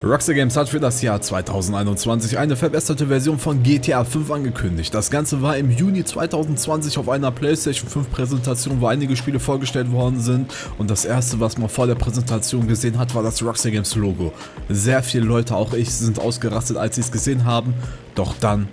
Rockstar Games hat für das Jahr 2021 eine verbesserte Version von GTA 5 angekündigt. Das Ganze war im Juni 2020 auf einer PlayStation 5 Präsentation, wo einige Spiele vorgestellt worden sind, und das erste, was man vor der Präsentation gesehen hat, war das Rockstar Games Logo. Sehr viele Leute, auch ich, sind ausgerastet, als sie es gesehen haben, doch dann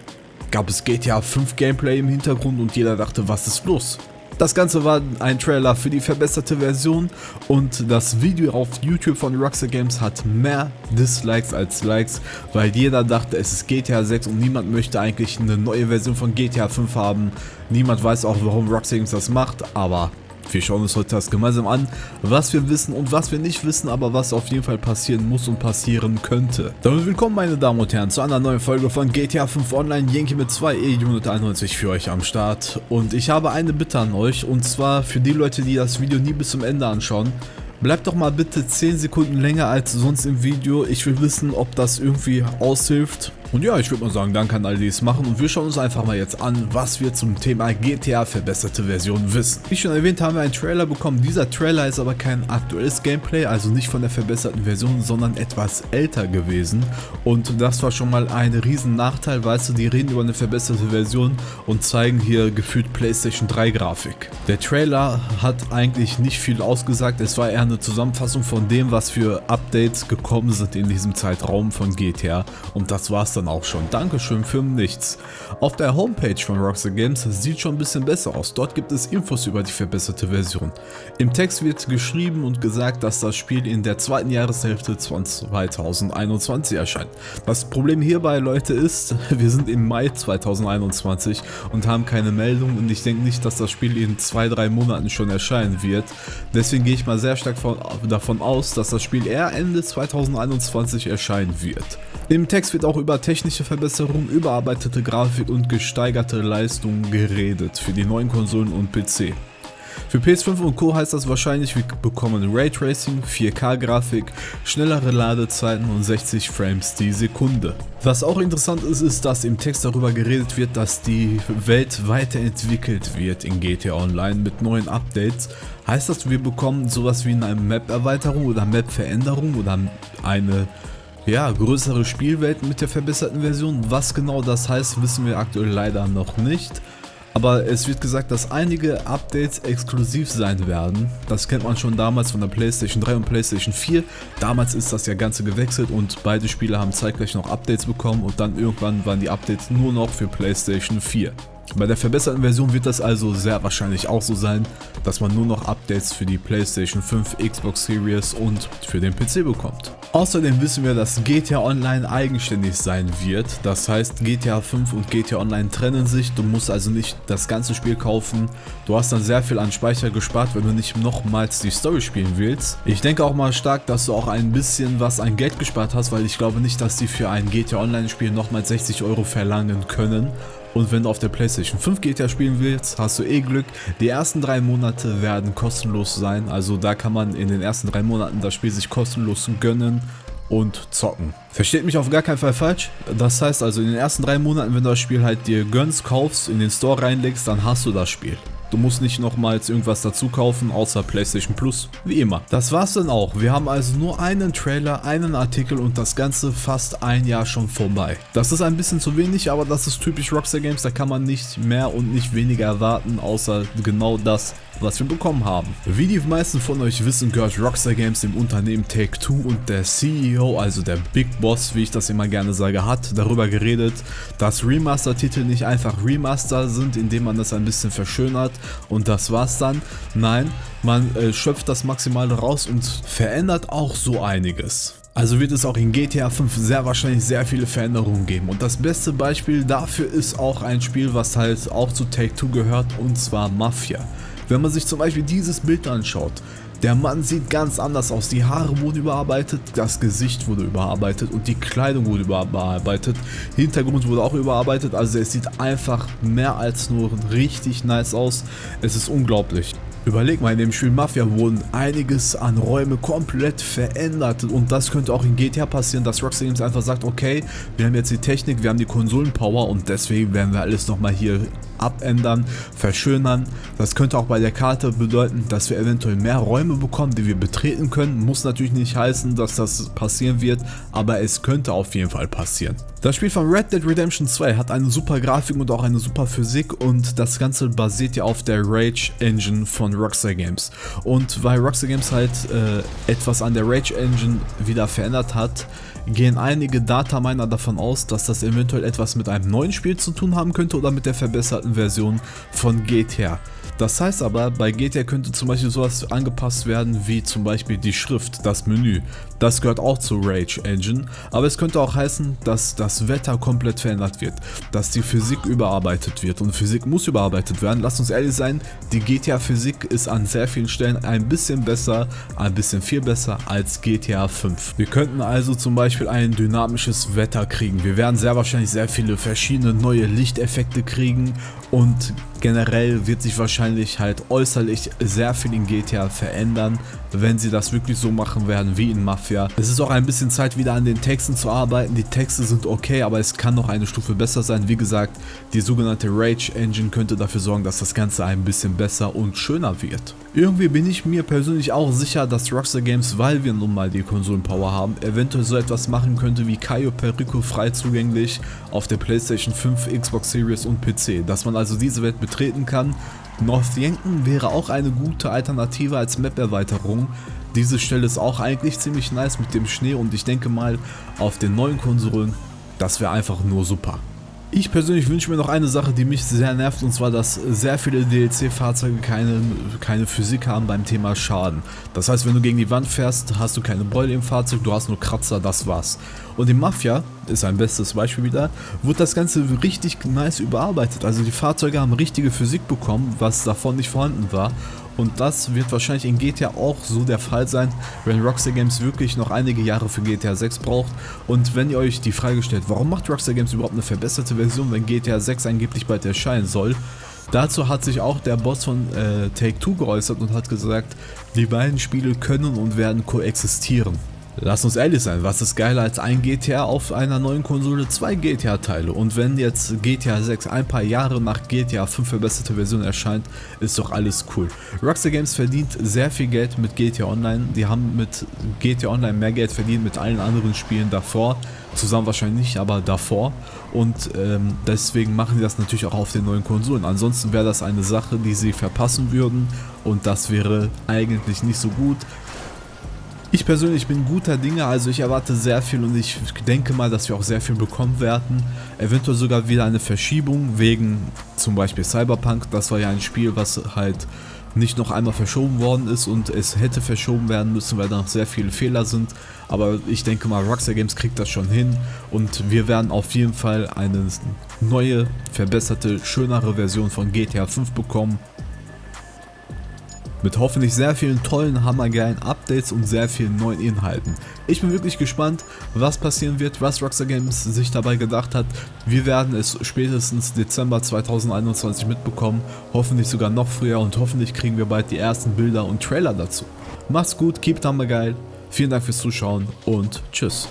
gab es GTA 5 Gameplay im Hintergrund und jeder dachte, was ist los? Das Ganze war ein Trailer für die verbesserte Version und das Video auf YouTube von Rockstar Games hat mehr Dislikes als Likes, weil jeder dachte, es ist GTA 6 und niemand möchte eigentlich eine neue Version von GTA 5 haben. Niemand weiß auch, warum Rockstar Games das macht, aber wir schauen uns heute das gemeinsam an, was wir wissen und was wir nicht wissen, aber was auf jeden Fall passieren muss und passieren könnte. Damit willkommen, meine Damen und Herren, zu einer neuen Folge von GTA 5 Online. Yankee mit 2 E191 für euch am Start. Und ich habe eine Bitte an euch, und zwar für die Leute, die das Video nie bis zum Ende anschauen. Bleibt doch mal bitte 10 Sekunden länger als sonst im Video. Ich will wissen, ob das irgendwie aushilft. Und ja, ich würde mal sagen, danke an alle, die es machen, und wir schauen uns einfach mal jetzt an, was wir zum Thema GTA verbesserte Version wissen. Wie schon erwähnt, haben wir einen Trailer bekommen. Dieser Trailer ist aber kein aktuelles Gameplay, also nicht von der verbesserten Version, sondern etwas älter gewesen. Und das war schon mal ein riesen Nachteil, weißt du, die reden über eine verbesserte Version und zeigen hier gefühlt PlayStation 3 Grafik. Der Trailer hat eigentlich nicht viel ausgesagt, es war eher eine Zusammenfassung von dem, was für Updates gekommen sind in diesem Zeitraum von GTA, und das war's dann auch schon. Dankeschön für nichts. Auf der Homepage von Rockstar Games sieht schon ein bisschen besser aus. Dort gibt es Infos über die verbesserte Version. Im Text wird geschrieben und gesagt, dass das Spiel in der zweiten Jahreshälfte von 2021 erscheint. Das Problem hierbei, Leute, ist, wir sind im Mai 2021 und haben keine Meldung, und ich denke nicht, dass das Spiel in 2-3 Monaten schon erscheinen wird. Deswegen gehe ich mal sehr stark davon aus, dass das Spiel eher Ende 2021 erscheinen wird. Im Text wird auch über technische Verbesserungen, überarbeitete Grafik und gesteigerte Leistungen geredet für die neuen Konsolen und PC. Für PS5 und Co. heißt das wahrscheinlich, wir bekommen Raytracing, 4K-Grafik, schnellere Ladezeiten und 60 Frames die Sekunde. Was auch interessant ist, ist, dass im Text darüber geredet wird, dass die Welt weiterentwickelt wird in GTA Online mit neuen Updates. Heißt das, wir bekommen sowas wie eine Map-Erweiterung oder Map-Veränderung oder eine größere Spielwelt mit der verbesserten Version? Was genau das heißt, wissen wir aktuell leider noch nicht. Aber es wird gesagt, dass einige Updates exklusiv sein werden. Das kennt man schon damals von der PlayStation 3 und PlayStation 4. Damals ist das ja Ganze gewechselt und beide Spiele haben zeitgleich noch Updates bekommen, und dann irgendwann waren die Updates nur noch für PlayStation 4. Bei der verbesserten Version wird das also sehr wahrscheinlich auch so sein, dass man nur noch Updates für die PlayStation 5, Xbox Series und für den PC bekommt. Außerdem wissen wir, dass GTA Online eigenständig sein wird. Das heißt, GTA 5 und GTA Online trennen sich. Du musst also nicht das ganze Spiel kaufen. Du hast dann sehr viel an Speicher gespart, wenn du nicht nochmals die Story spielen willst. Ich denke auch mal stark, dass du auch ein bisschen was an Geld gespart hast, weil ich glaube nicht, dass die für ein GTA Online Spiel nochmals 60 € verlangen können. Und wenn du auf der PlayStation 5 GTA spielen willst, hast du Glück. Die ersten 3 Monate werden kostenlos sein. Also da kann man in den ersten 3 Monaten das Spiel sich kostenlos gönnen und zocken. Versteht mich auf gar keinen Fall falsch. Das heißt also, in den ersten 3 Monaten, wenn du das Spiel halt dir gönnst, kaufst, in den Store reinlegst, dann hast du das Spiel. Du musst nicht nochmals irgendwas dazu kaufen, außer PlayStation Plus, wie immer. Das war's dann auch. Wir haben also nur einen Trailer, einen Artikel und das Ganze fast ein Jahr schon vorbei. Das ist ein bisschen zu wenig, aber das ist typisch Rockstar Games, da kann man nicht mehr und nicht weniger erwarten, außer genau das, was wir bekommen haben. Wie die meisten von euch wissen, gehört Rockstar Games dem Unternehmen Take-Two, und der CEO, also der Big Boss, wie ich das immer gerne sage, hat darüber geredet, dass Remaster-Titel nicht einfach Remaster sind, indem man das ein bisschen verschönert und das war's dann. Nein, man schöpft das Maximale raus und verändert auch so einiges. Also wird es auch in GTA 5 sehr wahrscheinlich sehr viele Veränderungen geben, und das beste Beispiel dafür ist auch ein Spiel, was halt auch zu Take-Two gehört, und zwar Mafia. Wenn man sich zum Beispiel dieses Bild anschaut, der Mann sieht ganz anders aus, die Haare wurden überarbeitet, das Gesicht wurde überarbeitet und die Kleidung wurde überarbeitet, Hintergrund wurde auch überarbeitet, also es sieht einfach mehr als nur richtig nice aus, es ist unglaublich. Überleg mal, in dem Spiel Mafia wurden einiges an Räume komplett verändert, und das könnte auch in GTA passieren, dass Rockstar Games einfach sagt, okay, wir haben jetzt die Technik, wir haben die Konsolenpower, und deswegen werden wir alles nochmal hier abändern, verschönern. Das könnte auch bei der Karte bedeuten, dass wir eventuell mehr Räume bekommen, die wir betreten können. Muss natürlich nicht heißen, dass das passieren wird, aber es könnte auf jeden Fall passieren. Das Spiel von Red Dead Redemption 2 hat eine super Grafik und auch eine super Physik und das Ganze basiert ja auf der Rage Engine von Rockstar Games. Und weil Rockstar Games halt etwas an der Rage Engine wieder verändert hat, gehen einige Dataminer davon aus, dass das eventuell etwas mit einem neuen Spiel zu tun haben könnte oder mit der verbesserten Version von GTA. Das heißt aber, bei GTA könnte zum Beispiel sowas angepasst werden wie zum Beispiel die Schrift, das Menü. Das gehört auch zur Rage Engine, aber es könnte auch heißen, dass das Wetter komplett verändert wird, dass die Physik überarbeitet wird und Physik muss überarbeitet werden. Lasst uns ehrlich sein, die GTA Physik ist an sehr vielen Stellen ein bisschen besser, ein bisschen viel besser als GTA 5. Wir könnten also zum Beispiel ein dynamisches Wetter kriegen. Wir werden sehr wahrscheinlich sehr viele verschiedene neue Lichteffekte kriegen und generell wird sich wahrscheinlich halt äußerlich sehr viel in GTA verändern, wenn sie das wirklich so machen werden wie in Mafia. Es ist auch ein bisschen Zeit wieder an den Texten zu arbeiten. Die Texte sind okay, aber es kann noch eine Stufe besser sein. Wie gesagt, die sogenannte Rage Engine könnte dafür sorgen, dass das Ganze ein bisschen besser und schöner wird. Irgendwie bin ich mir persönlich auch sicher, dass Rockstar Games, weil wir nun mal die Konsolenpower haben, eventuell so etwas machen könnte wie Cayo Perico frei zugänglich auf der PlayStation 5, Xbox Series und PC. Dass man also diese Welt betreten kann. North Yankton wäre auch eine gute Alternative als Map-Erweiterung. Diese Stelle ist auch eigentlich ziemlich nice mit dem Schnee und ich denke mal auf den neuen Konsolen, das wäre einfach nur super. Ich persönlich wünsche mir noch eine Sache, die mich sehr nervt, und zwar, dass sehr viele DLC-Fahrzeuge keine Physik haben beim Thema Schaden. Das heißt, wenn du gegen die Wand fährst, hast du keine Beule im Fahrzeug, du hast nur Kratzer, das war's. Und in Mafia, ist ein bestes Beispiel wieder, wurde das Ganze richtig nice überarbeitet. Also die Fahrzeuge haben richtige Physik bekommen, was davon nicht vorhanden war. Und das wird wahrscheinlich in GTA auch so der Fall sein, wenn Rockstar Games wirklich noch einige Jahre für GTA 6 braucht. Und wenn ihr euch die Frage stellt, warum macht Rockstar Games überhaupt eine verbesserte Version, wenn GTA 6 angeblich bald erscheinen soll, dazu hat sich auch der Boss von Take-Two geäußert und hat gesagt, die beiden Spiele können und werden koexistieren. Lass uns ehrlich sein, was ist geiler als ein GTA auf einer neuen Konsole, 2 GTA-Teile? Und wenn jetzt GTA 6 ein paar Jahre nach GTA 5 verbesserte Version erscheint, ist doch alles cool. Rockstar Games verdient sehr viel Geld mit GTA Online. Die haben mit GTA Online mehr Geld verdient mit allen anderen Spielen davor. Zusammen wahrscheinlich nicht, aber davor. Und deswegen machen die das natürlich auch auf den neuen Konsolen. Ansonsten wäre das eine Sache, die sie verpassen würden. Und das wäre eigentlich nicht so gut. Ich persönlich bin guter Dinge, also ich erwarte sehr viel und ich denke mal, dass wir auch sehr viel bekommen werden. Eventuell sogar wieder eine Verschiebung wegen zum Beispiel Cyberpunk. Das war ja ein Spiel, was halt nicht noch einmal verschoben worden ist und es hätte verschoben werden müssen, weil da noch sehr viele Fehler sind. Aber ich denke mal, Rockstar Games kriegt das schon hin und wir werden auf jeden Fall eine neue, verbesserte, schönere Version von GTA 5 bekommen. Mit hoffentlich sehr vielen tollen, hammergeilen Updates und sehr vielen neuen Inhalten. Ich bin wirklich gespannt, was passieren wird, was Rockstar Games sich dabei gedacht hat. Wir werden es spätestens Dezember 2021 mitbekommen, hoffentlich sogar noch früher und hoffentlich kriegen wir bald die ersten Bilder und Trailer dazu. Macht's gut, keep it hammergeil, vielen Dank fürs Zuschauen und tschüss.